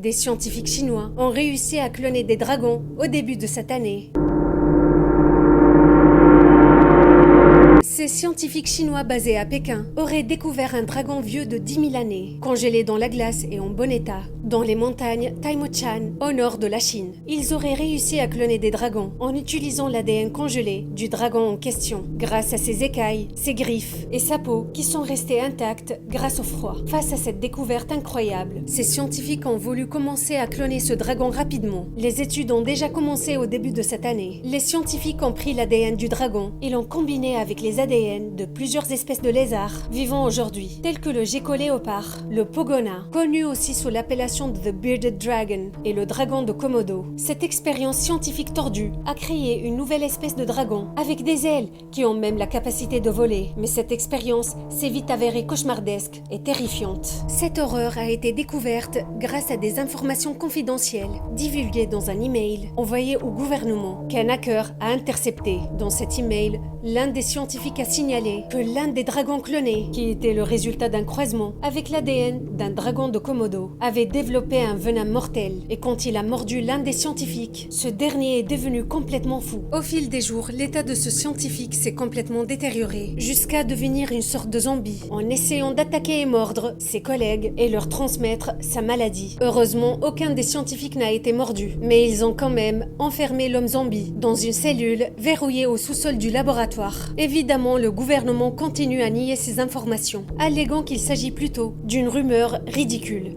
Des scientifiques chinois ont réussi à cloner des dragons au début de cette année. Ces scientifiques chinois basés à Pékin auraient découvert un dragon vieux de 10 000 années, congelé dans la glace et en bon état, dans les montagnes Taimochan, au nord de la Chine. Ils auraient réussi à cloner des dragons en utilisant l'ADN congelé du dragon en question, grâce à ses écailles, ses griffes et sa peau qui sont restées intactes grâce au froid. Face à cette découverte incroyable, ces scientifiques ont voulu commencer à cloner ce dragon rapidement. Les études ont déjà commencé au début de cette année. Les scientifiques ont pris l'ADN du dragon et l'ont combiné avec les ADN de plusieurs espèces de lézards vivant aujourd'hui, tels que le gecko léopard, le pogona, connu aussi sous l'appellation de The Bearded Dragon, et le dragon de Komodo. Cette expérience scientifique tordue a créé une nouvelle espèce de dragon, avec des ailes qui ont même la capacité de voler. Mais cette expérience s'est vite avérée cauchemardesque et terrifiante. Cette horreur a été découverte grâce à des informations confidentielles divulguées dans un email envoyé au gouvernement qu'un hacker a intercepté. Dans cet email, l'un des scientifiques a signalé que l'un des dragons clonés, qui était le résultat d'un croisement avec l'ADN d'un dragon de Komodo, avait développé un venin mortel, et quand il a mordu l'un des scientifiques, ce dernier est devenu complètement fou. Au fil des jours, l'état de ce scientifique s'est complètement détérioré, jusqu'à devenir une sorte de zombie, en essayant d'attaquer et mordre ses collègues et leur transmettre sa maladie. Heureusement, aucun des scientifiques n'a été mordu, mais ils ont quand même enfermé l'homme zombie dans une cellule verrouillée au sous-sol du laboratoire. Évidemment, le gouvernement continue à nier ces informations, alléguant qu'il s'agit plutôt d'une rumeur ridicule.